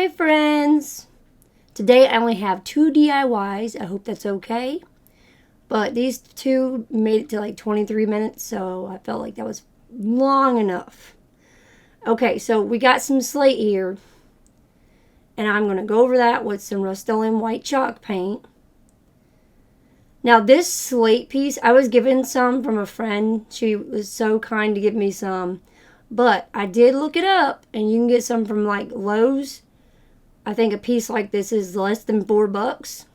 Hi friends! Today I only have 2 DIYs. I hope that's okay. But these 2 made it to like 23 minutes, so I felt like that was long enough. Okay, so we got some Slate here. And I'm going to go over that with some Rust-Oleum white chalk paint. Now this Slate piece, I was given some from a friend. She was so kind to give me some. But I did look it up, and you can get some from like Lowe's. I think a piece like this is less than $4.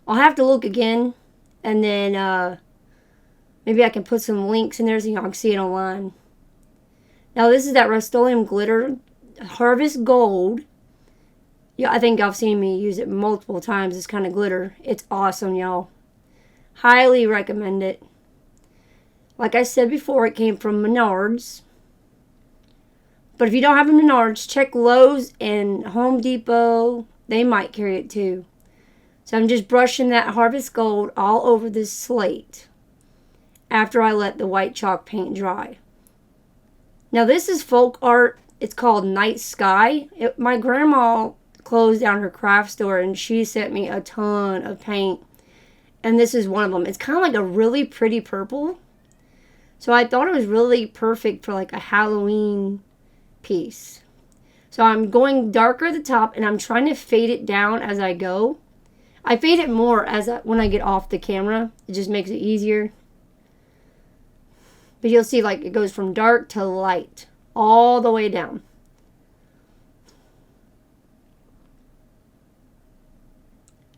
I'll have to look again, and then maybe I can put some links in there so y'all can see it online. Now this is that Rust-Oleum glitter, Harvest Gold. Yeah, I think y'all have seen me use it multiple times. This kind of glitter. It's awesome, y'all. Highly recommend it. Like I said before, it came from Menards. But if you don't have a Menards, check Lowe's and Home Depot. They might carry it too. So I'm just brushing that Harvest Gold all over this slate after I let the white chalk paint dry. Now this is folk art. It's called Night Sky. My grandma closed down her craft store and she sent me a ton of paint. And this is one of them. It's kind of like a really pretty purple. So I thought it was really perfect for like a Halloween piece. So I'm going darker at the top and I'm trying to fade it down as I go. I fade it more when I get off the camera. It just makes it easier. But you'll see like it goes from dark to light all the way down.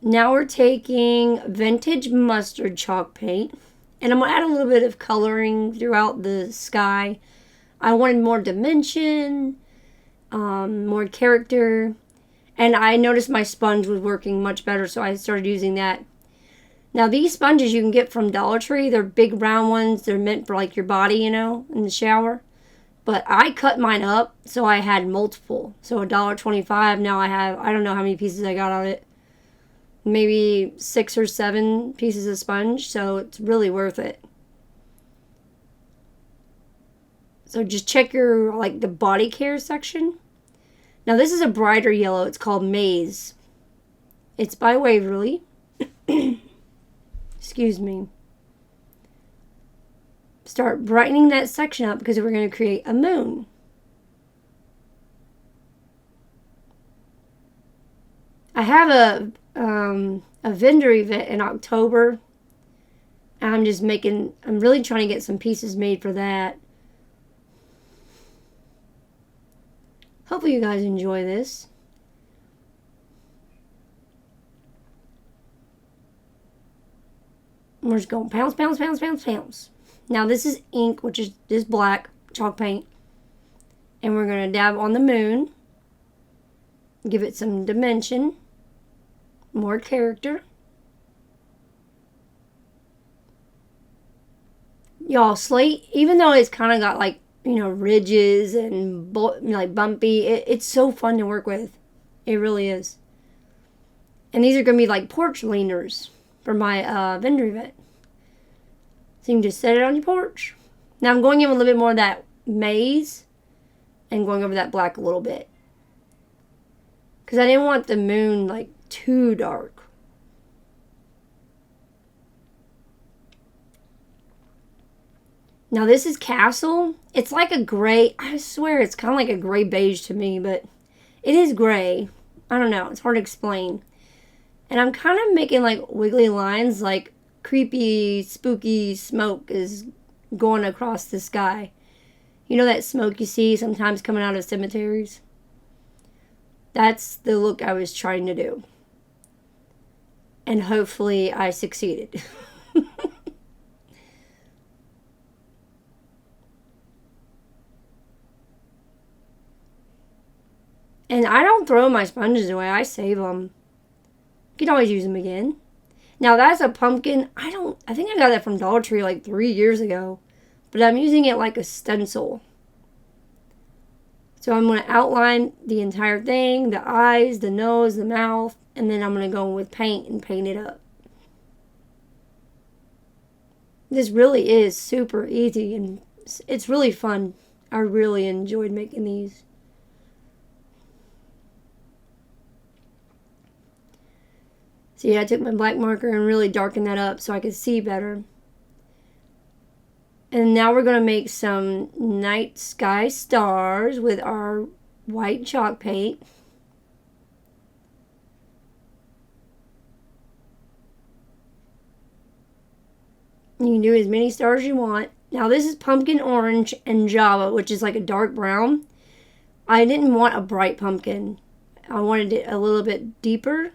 Now we're taking vintage mustard chalk paint. And I'm going to add a little bit of coloring throughout the sky. I wanted more dimension, more character. And I noticed my sponge was working much better, so I started using that. Now these sponges you can get from Dollar Tree. They're big round ones. They're meant for like your body, you know, in the shower. But I cut mine up, so I had multiple. So $1.25. Now I have, I don't know how many pieces I got on it. Maybe 6 or 7 pieces of sponge, so it's really worth it. So just check your, like, the body care section. Now this is a brighter yellow. It's called Maze. It's by Waverly. Excuse me. Start brightening that section up because we're going to create a moon. I have a vendor event in October. I'm really trying to get some pieces made for that. Hopefully you guys enjoy this. We're just going pounds, pounds, pounds, pounds, pounds. Now this is ink, which is just black chalk paint. And we're going to dab on the moon. Give it some dimension. More character. Y'all, Slate, even though it's kind of got like, you know, ridges and like bumpy, it's so fun to work with. It really is. And these are going to be like porch leaners for my vendor event. So you can just set it on your porch. Now I'm going in with a little bit more of that maze and going over that black a little bit. Because I didn't want the moon like too dark. Now this is Castle. It's like a gray. I swear it's kind of like a gray beige to me, but it is gray. I don't know. It's hard to explain. And I'm kind of making like wiggly lines, like creepy, spooky smoke is going across the sky. You know that smoke you see sometimes coming out of cemeteries? That's the look I was trying to do. And hopefully I succeeded. And I don't throw my sponges away. I save them. You can always use them again. Now that's a pumpkin. I think I got that from Dollar Tree like 3 years ago. But I'm using it like a stencil. So I'm going to outline the entire thing. The eyes, the nose, the mouth. And then I'm going to go with paint and paint it up. This really is super easy and it's really fun. I really enjoyed making these. So yeah, I took my black marker and really darkened that up so I could see better. And now we're going to make some night sky stars with our white chalk paint. You can do as many stars as you want. Now this is pumpkin orange and Java, which is like a dark brown. I didn't want a bright pumpkin. I wanted it a little bit deeper.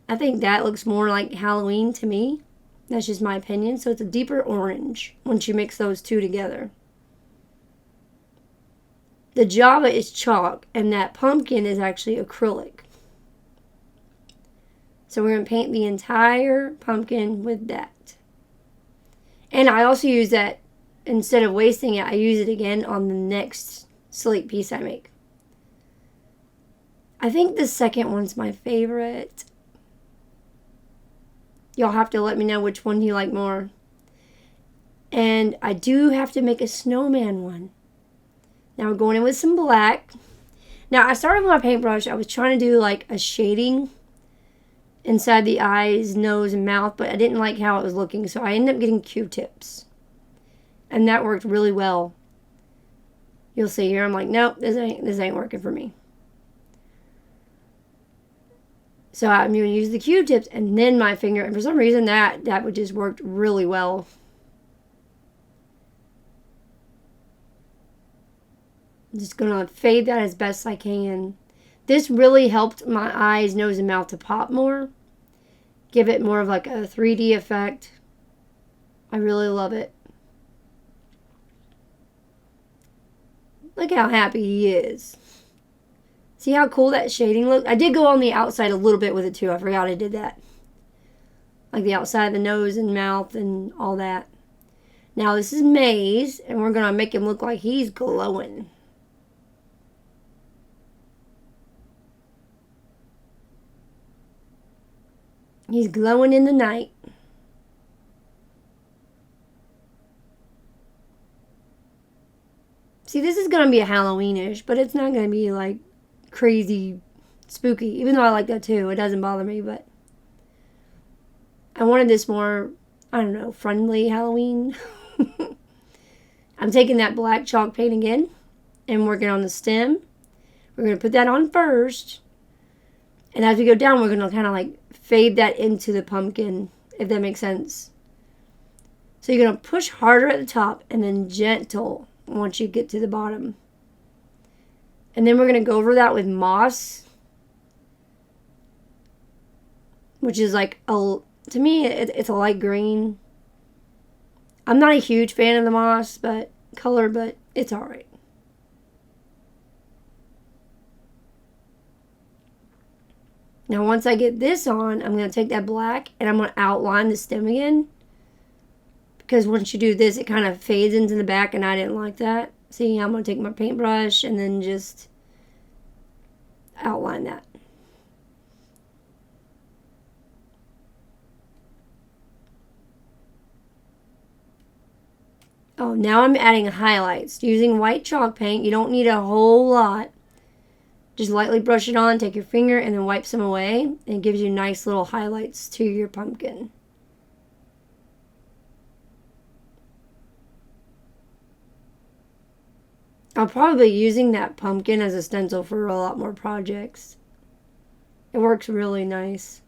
I think that looks more like Halloween to me. That's just my opinion. So it's a deeper orange once you mix those two together. The Java is chalk and that pumpkin is actually acrylic. So we're going to paint the entire pumpkin with that. And I also use that, instead of wasting it, I use it again on the next slate piece I make. I think the second one's my favorite. Y'all have to let me know which one you like more. And I do have to make a snowman one. Now we're going in with some black. Now I started with my paintbrush. I was trying to do like a shading inside the eyes, nose, and mouth, but I didn't like how it was looking, so I ended up getting Q-tips. And that worked really well. You'll see here, I'm like, nope, this ain't working for me. So I'm going to use the Q-tips and then my finger. And for some reason, that would just worked really well. I'm just going to fade that as best I can. This really helped my eyes, nose, and mouth to pop more. Give it more of like a 3D effect. I really love it. Look how happy he is. See how cool that shading looks? I did go on the outside a little bit with it too. I forgot I did that. Like the outside of the nose and mouth and all that. Now this is Maze, and we're going to make him look like he's glowing. He's glowing in the night. See, this is going to be a Halloween-ish, but it's not going to be like crazy spooky. Even though I like that too. It doesn't bother me, but I wanted this more, I don't know, friendly Halloween. I'm taking that black chalk paint again and working on the stem. We're going to put that on first. And as we go down, we're going to kind of like fade that into the pumpkin, if that makes sense. So you're going to push harder at the top and then gentle once you get to the bottom. And then we're going to go over that with moss, which is like, to me, it's a light green. I'm not a huge fan of the moss color, but it's alright. Now once I get this on, I'm going to take that black and I'm going to outline the stem again. Because once you do this, it kind of fades into the back and I didn't like that. See, I'm going to take my paintbrush and then just outline that. Oh, now I'm adding highlights. Using white chalk paint, you don't need a whole lot. Just lightly brush it on, take your finger, and then wipe some away. And it gives you nice little highlights to your pumpkin. I'll probably be using that pumpkin as a stencil for a lot more projects. It works really nice.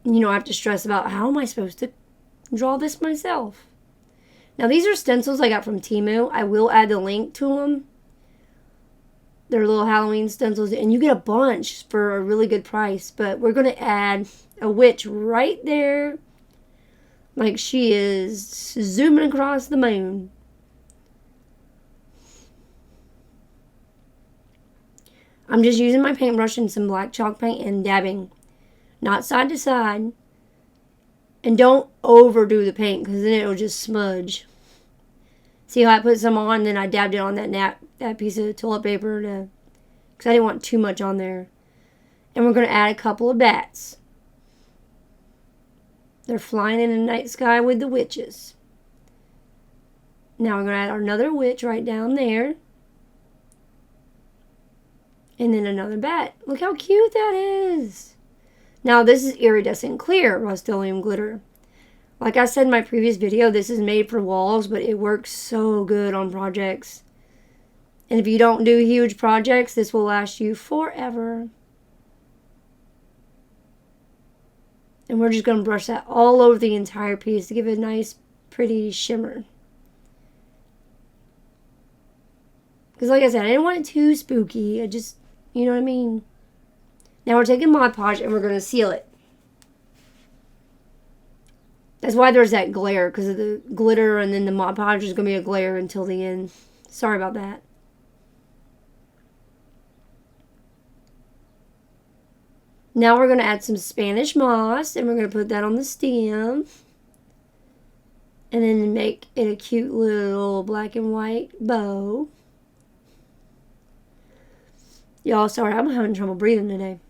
You don't have to stress about how am I supposed to draw this myself. Now these are stencils I got from Temu. I will add the link to them. They're little Halloween stencils, and you get a bunch for a really good price. But we're going to add a witch right there, like she is zooming across the moon. I'm just using my paintbrush and some black chalk paint and dabbing, not side to side. And don't overdo the paint because then it'll just smudge. See how I put some on, then I dabbed it on that piece of toilet paper because I didn't want too much on there. And we're going to add a couple of bats. They're flying in the night sky with the witches. Now we're going to add another witch right down there. And then another bat. Look how cute that is. Now this is iridescent clear Rust-Oleum glitter. Like I said in my previous video, this is made for walls, but it works so good on projects. And if you don't do huge projects, this will last you forever. And we're just going to brush that all over the entire piece to give it a nice, pretty shimmer. Because like I said, I didn't want it too spooky. I just, you know what I mean? Now we're taking Mod Podge and we're going to seal it. That's why there's that glare, because of the glitter, and then the Mod Podge is going to be a glare until the end. Sorry about that. Now we're going to add some Spanish moss, and we're going to put that on the stem. And then make it a cute little black and white bow. Y'all, sorry, I'm having trouble breathing today.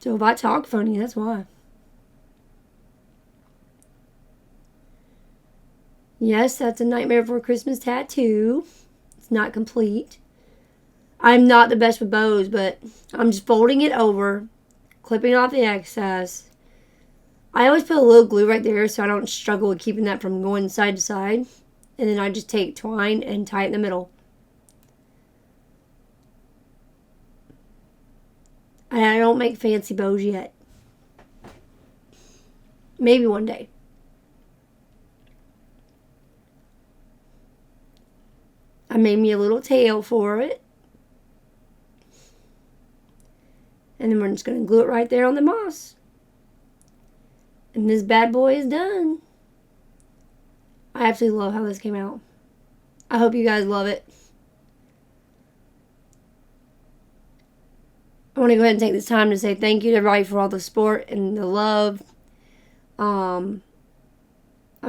So if I talk funny, that's why. Yes, that's a Nightmare Before Christmas tattoo. It's not complete. I'm not the best with bows, but I'm just folding it over, clipping off the excess. I always put a little glue right there so I don't struggle with keeping that from going side to side. And then I just take twine and tie it in the middle. I don't make fancy bows yet. Maybe one day. I made me a little tail for it. And then we're just going to glue it right there on the moss. And this bad boy is done. I absolutely love how this came out. I hope you guys love it. I want to go ahead and take this time to say thank you to everybody for all the support and the love. I'm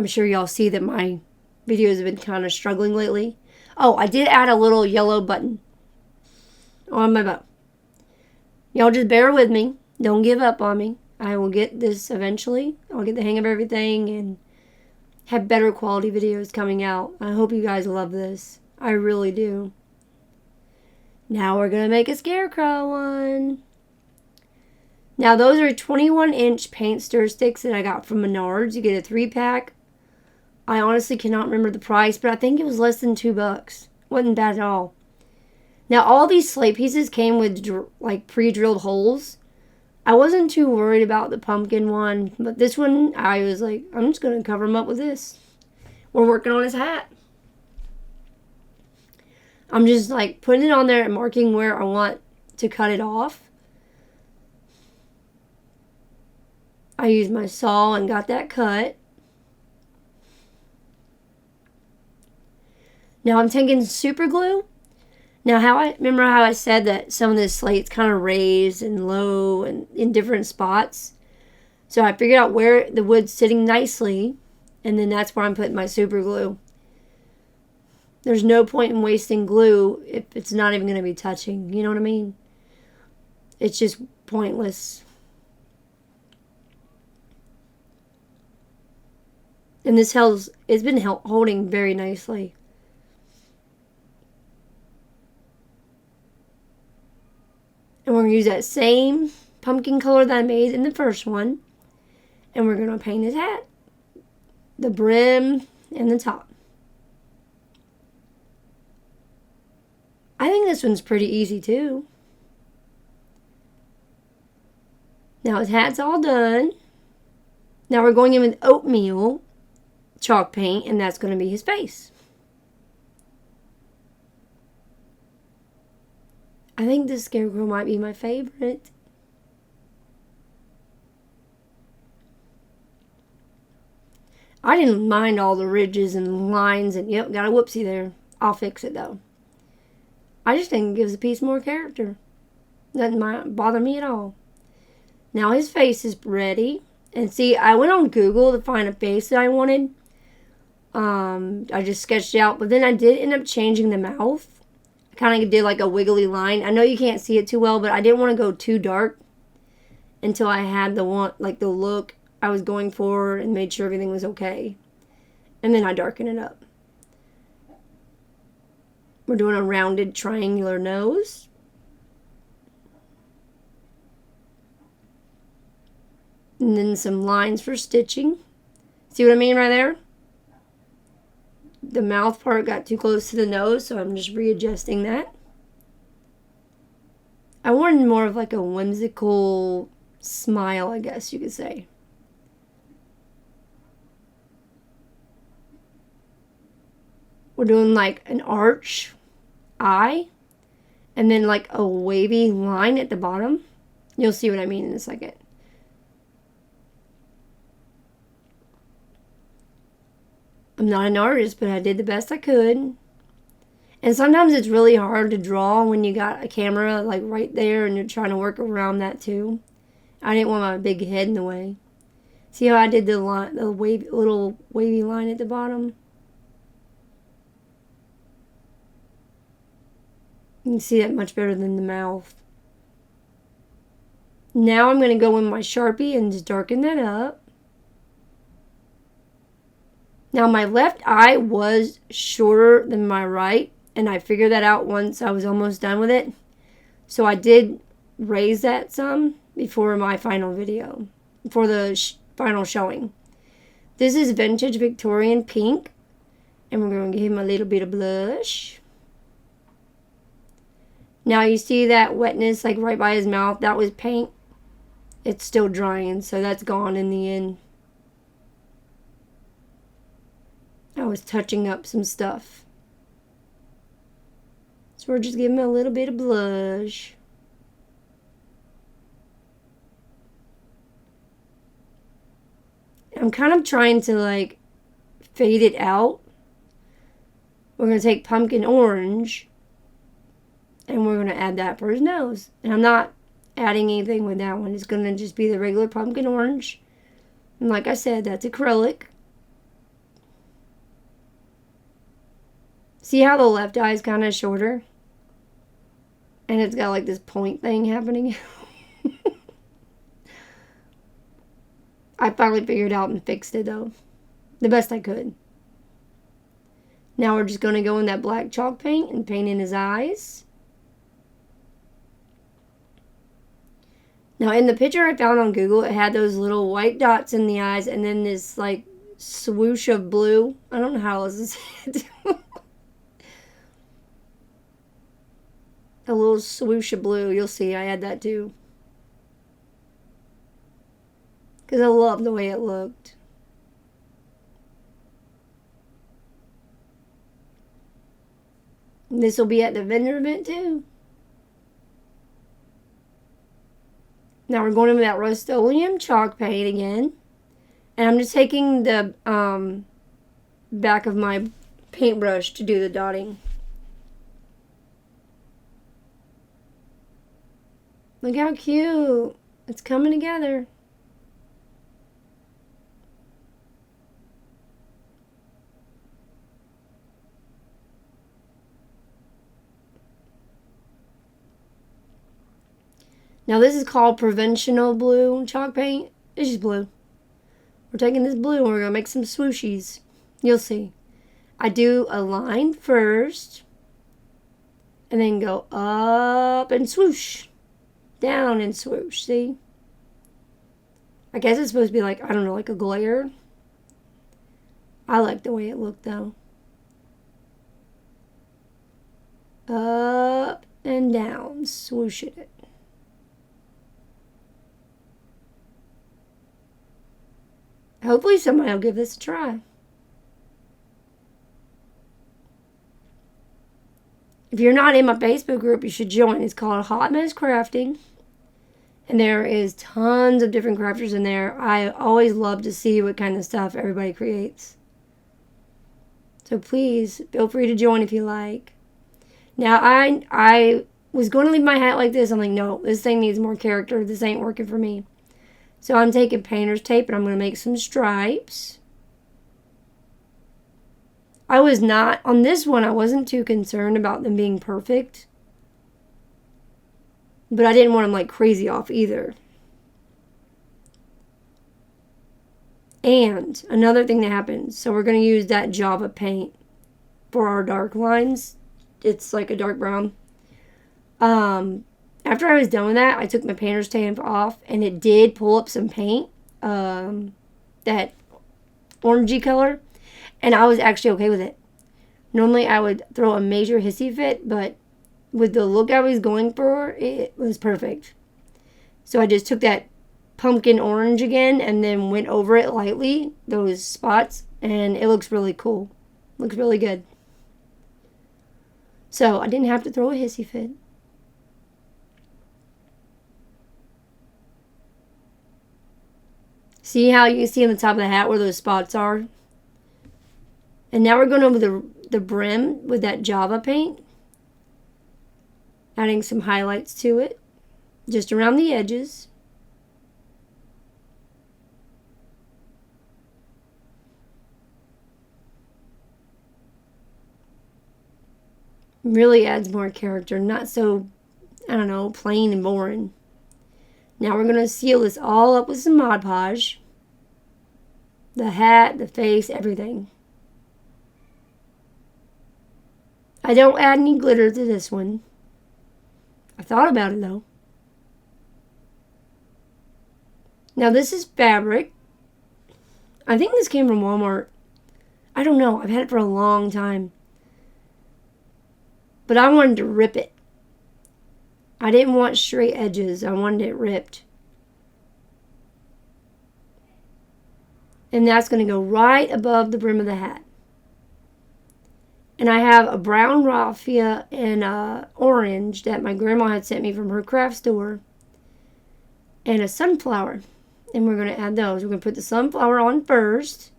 sure y'all see that my videos have been kind of struggling lately. Oh, I did add a little yellow button on my bow. Y'all just bear with me. Don't give up on me. I will get this eventually. I'll get the hang of everything and have better quality videos coming out. I hope you guys love this. I really do. Now we're going to make a scarecrow one. Now those are 21-inch paint stir sticks that I got from Menards. You get a 3-pack. I honestly cannot remember the price, but I think it was less than $2. Wasn't bad at all. Now all these slate pieces came with like pre-drilled holes. I wasn't too worried about the pumpkin one, but this one I was like, I'm just going to cover him up with this. We're working on his hat. I'm just like putting it on there and marking where I want to cut it off. I used my saw and got that cut. Now I'm taking super glue. Now remember how I said that some of this slate's kind of raised and low and in different spots. So I figured out where the wood's sitting nicely, and then that's where I'm putting my super glue. There's no point in wasting glue if it's not even going to be touching. You know what I mean? It's just pointless. And this it's been holding very nicely. And we're going to use that same pumpkin color that I made in the first one. And we're going to paint his hat. The brim and the top. I think this one's pretty easy too. Now his hat's all done. Now we're going in with oatmeal chalk paint, and that's going to be his face. I think this scarecrow might be my favorite. I didn't mind all the ridges and lines, and yep, got a whoopsie there. I'll fix it though. I just think it gives the piece more character. Doesn't bother me at all. Now his face is ready. And see, I went on Google to find a face that I wanted. I just sketched it out, but then I did end up changing the mouth. I kind of did like a wiggly line. I know you can't see it too well, but I didn't want to go too dark until I had the look I was going for and made sure everything was okay. And then I darken it up. We're doing a rounded triangular nose. And then some lines for stitching. See what I mean right there? The mouth part got too close to the nose, so I'm just readjusting that. I wanted more of like a whimsical smile, I guess you could say. We're doing like an arch eye and then like a wavy line at the bottom. You'll see what I mean in a second. I'm not an artist, but I did the best I could. And sometimes it's really hard to draw when you got a camera like right there and you're trying to work around that too. I didn't want my big head in the way. See how I did the line, the little wavy line at the bottom? You can see that much better than the mouth. Now I'm going to go in my Sharpie and just darken that up. Now my left eye was shorter than my right, and I figured that out once I was almost done with it. So I did raise that some before my final video, for the final showing. This is Vintage Victorian Pink, and we're going to give him a little bit of blush. Now you see that wetness like right by his mouth? That was paint. It's still drying, so that's gone in the end. I was touching up some stuff. So we're just giving him a little bit of blush. I'm kind of trying to like fade it out. We're going to take pumpkin orange and we're going to add that for his nose. And I'm not adding anything with that one. It's going to just be the regular pumpkin orange. And like I said, that's acrylic. See how the left eye is kind of shorter? And it's got like this point thing happening. I finally figured out and fixed it though. The best I could. Now we're just going to go in that black chalk paint and paint in his eyes. Now in the picture I found on Google, it had those little white dots in the eyes and then this like swoosh of blue. I don't know how else to say it. A little swoosh of blue. You'll see I had that too. Because I love the way it looked. And this will be at the vendor event too. Now we're going in with that Rust-Oleum chalk paint again. And I'm just taking the back of my paintbrush to do the dotting. Look how cute. It's coming together. Now this is called Proventional Blue chalk paint. It's just blue. We're taking this blue and we're going to make some swooshies. You'll see. I do a line first. And then go up and swoosh. Down and swoosh, see? I guess it's supposed to be like, I don't know, like a glare. I like the way it looked though. Up and down, swoosh it. Hopefully somebody will give this a try. If you're not in my Facebook group, you should join. It's called Hot Mess Crafting. And there is tons of different crafters in there. I always love to see what kind of stuff everybody creates. So please, feel free to join if you like. Now, I was going to leave my hat like this. I'm like, no, this thing needs more character. This ain't working for me. So I'm taking painter's tape and I'm going to make some stripes. I was not, on this one, I wasn't too concerned about them being perfect. But I didn't want them like crazy off either. And another thing that happens, so we're going to use that Java paint for our dark lines. It's like a dark brown. After I was done with that, I took my painter's tape off and it did pull up some paint. that orangey color, and I was actually okay with it. Normally I would throw a major hissy fit, but with the look I was going for, it was perfect. So I just took that pumpkin orange again and then went over it lightly, those spots, and it looks really cool. Looks really good. So I didn't have to throw a hissy fit. See how you can see on the top of the hat where those spots are? And now we're going over the brim with that Java paint. Adding some highlights to it. Just around the edges. Really adds more character. Not so, I don't know, plain and boring. Now we're going to seal this all up with some Mod Podge. The hat, the face, everything. I don't add any glitter to this one. I thought about it though. Now this is fabric. I think this came from Walmart. I don't know. I've had it for a long time. But I wanted to rip it. I didn't want straight edges. I wanted it ripped. And that's going to go right above the brim of the hat. And I have a brown raffia and a orange that my grandma had sent me from her craft store. And a sunflower. And we're going to add those. We're going to put the sunflower on first.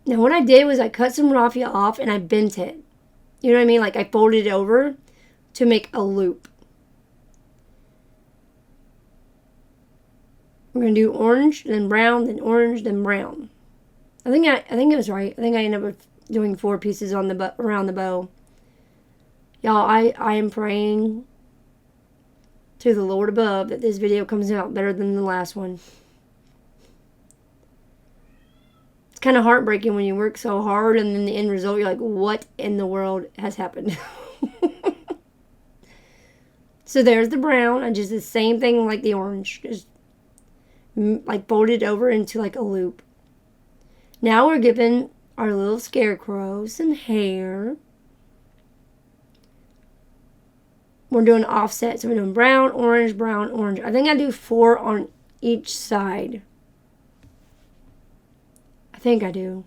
Now what I did was I cut some raffia off and I bent it. You know what I mean? Like I folded it over to make a loop. We're going to do orange, then brown, then orange, then brown. I think it was right. I think I ended up doing 4 pieces on the around the bow. Y'all, I am praying to the Lord above that this video comes out better than the last one. It's kind of heartbreaking when you work so hard and then the end result, you're like, what in the world has happened? So there's the brown. I just the same thing like the orange. Just like folded over into like a loop. Now we're giving our little scarecrow some hair. We're doing offset. So we're doing brown, orange, brown, orange. I think I do 4 on each side. I think I do.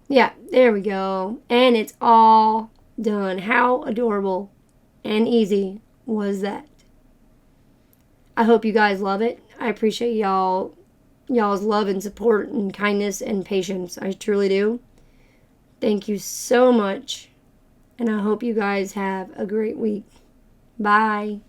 Yeah, there we go. And it's all done. How adorable and easy was that? I hope you guys love it. I appreciate y'all's love and support and kindness and patience. I truly do. Thank you so much. And I hope you guys have a great week. Bye.